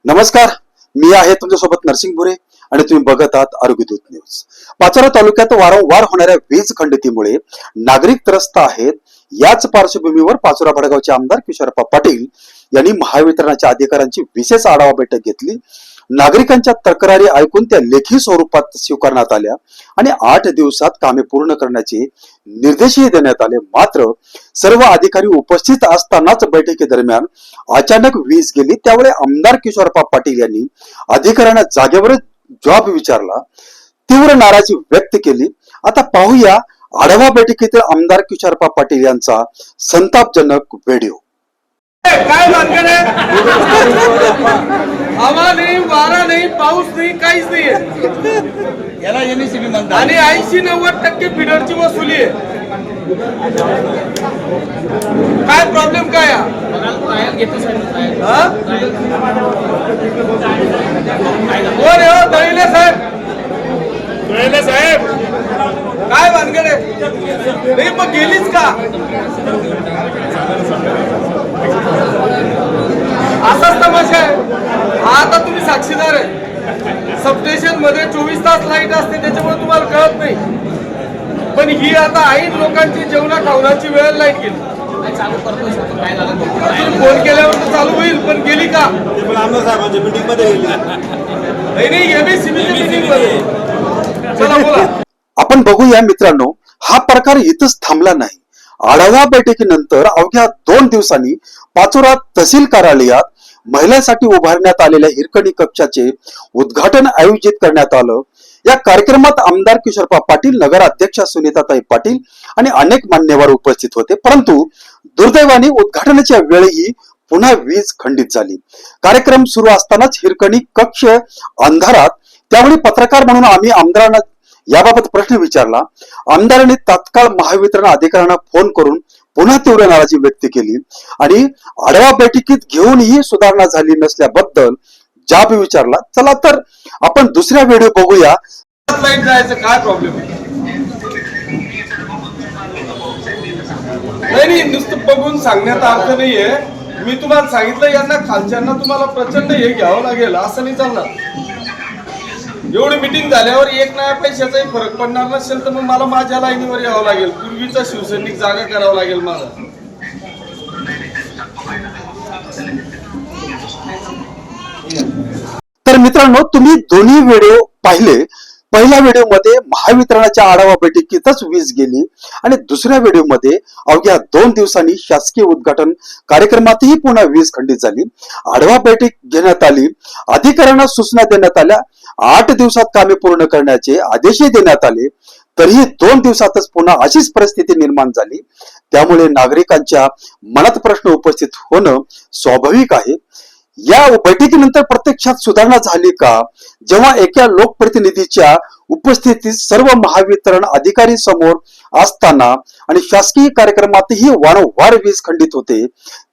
नमस्कार, मी आहे तुमच्यासोबत नरसिंग भुरे आणि तुम्ही बघत आहात आरोग्यदूत न्यूज। पाचोरा तालुक्यात वारंवार होणाऱ्या वीज खंडितीमुळे नागरिक त्रस्त आहेत। याच पार्श्वभूमीवर पाचोरा भडगावचे आमदार किशोरप्पा पाटील यांनी महावितरणाच्या अधिकाऱ्यांची विशेष आढावा बैठक घेतली। नागरिकांच्या तक्रारी ऐकून त्या लेखी स्वरूपात स्वीकारण्यात आल्या आणि 8 दिवसात कामे पूर्ण करण्याचे निर्देशही देण्यात आले। मात्र सर्व अधिकारी उपस्थित असतानाच बैठकीदरम्यान अचानक वीज गेली। त्यावेळी आमदार किशोरप्पा पाटील यांनी अधिकाऱ्यांना जागेवरच जॉब विचारला, तीव्र नाराजी व्यक्त केली। आता पाहूया आढावा बैठकीतील आमदार किशोरप्पा पाटील यांचा संतापजनक व्हिडिओ। काय भानगड आहे? हवा नाही, वारा नाही, पाऊस नाही, काहीच नाहीये। याला एमएससीबी म्हणतात आणि 80-90% फिडरची वसुली आहे। काय प्रॉब्लेम काय आहे? कोण आहे दळीले साहेब? दळीले साहेब काय भानगड आहे? नाही मग गेलीच का? असाच तमाशा आहे। आता तुम्ही साक्षीदार आहे। सबस्टेशन मध्ये 24 तास लाईट असते, त्याच्यामुळे तुम्हाला कळत नाही। पण ही आता ऐन लोकांची जेवणा खावण्याची वेळ लाईट गेली। फोन केल्यावर तर चालू होईल, पण गेली का? आमदार साहेबांच्या मीटिंग मध्ये गेली नाही एमएससीबीच्या मीटिंग मध्ये। चला बोला। आपण बघूया मित्रांनो, हा प्रकार इथंच थांबला नाही। आढावा बैठकीनंतर अवघ्या 2 दिवसांनी पाचोरा तहसील कार्यालयात महिलांसाठी उभारण्यात आलेल्या हिरकणी कक्षाचे उद्घाटन आयोजित करण्यात आलं। या कार्यक्रमात आमदार किशोरप्पा पाटील, नगराध्यक्षा सुनीताताई पाटील आणि अनेक मान्यवर उपस्थित होते। परंतु दुर्दैवाने उद्घाटनाच्या वेळी पुन्हा वीज खंडित झाली। कार्यक्रम सुरू असतानाच हिरकणी कक्ष अंधारात। त्यावेळी पत्रकार म्हणून आम्ही आमदारांना याबाबत प्रश्न विचारला। आमदारांनी तात्काळ महावितरण अधिकाऱ्यांना फोन करून पुन्हा तीव्र नाराजी व्यक्त केली आणि आढावा बैठकीत घेऊनही सुधारणा झाली नसल्याबद्दल जाब विचारला। चला तर आपण दुसरा व्हिडिओ बघूया। लाईट जायचं काय प्रॉब्लेम आहे? नाही नुसतं बघून सांगण्यात अर्थ नाहीये। मी तुम्हाला सांगितलं, यांना खालच्यांना तुम्हाला प्रचंड हे घ्यावं लागेल, असं नाही चालणार। एवढी मीटिंग झाल्यावर एक नया पैशाचाही फरक पडणार नसेल तर मग मला माझ्या लाईनीवर यावं लागेल। पूर्वीचा शिवसैनिक जागा करावं लागेल मला। तर मित्रांनो, तुम्ही दोन्ही व्हिडिओ पाहिले। पहिल्या व्हिडिओ मध्ये महावितरणाच्या आढावा बैठकीतच वीज गेली आणि दुसऱ्या व्हिडिओ मध्ये अवघ्या 2 दिवसांनी शासकीय उद्घाटन कार्यक्रमातही पुन्हा वीज खंडित झाली। आढावा बैठक घेण्यात आली, अधिकाऱ्यांना सूचना देण्यात आल्या, 8 दिवसात कामे पूर्ण करण्याचे आदेशही देण्यात आले। तरीही 2 दिवसातच पुन्हा अशीच परिस्थिती निर्माण झाली। त्यामुळे नागरिकांच्या मनात प्रश्न उपस्थित होणं स्वाभाविक आहे। या बैठकीनंतर प्रत्यक्षात सुधारणा झाली का? जेव्हा एका लोकप्रतिनिधीच्या उपस्थितीत सर्व महावितरण अधिकारी समोर असताना आणि शासकीय कार्यक्रमातही वारंवार वीज खंडित होते,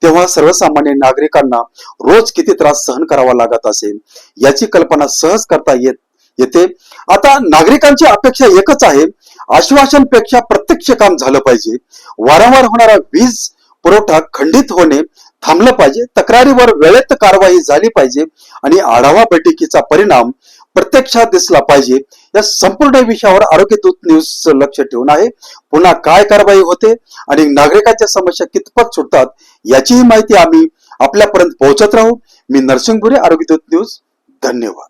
तेव्हा सर्वसामान्य नागरिकांना रोज किती त्रास सहन करावा लागत असेल याची कल्पना सहज करता येते। आता नागरिकांची अपेक्षा एकच आहे, आश्वासनपेक्षा प्रत्यक्ष काम झालं पाहिजे। वारंवार होणारा वीज पुरवठा खंडित होणे थांबलं पाहिजे, तक्रारीवर वेळेत कारवाई झाली पाहिजे आणि आढावा बैठकीचा परिणाम प्रत्यक्षात दिसला पाहिजे। या संपूर्ण विषयावर आरोग्यदूत न्यूज लक्ष ठेवून आहे। पुन्हा काय कारवाई होते आणि नागरिकांच्या समस्या कितपत सुटतात याचीही माहिती आम्ही आपल्यापर्यंत पोहोचत राहू। मी नरसिंग भुरे, आरोग्यदूत न्यूज। धन्यवाद।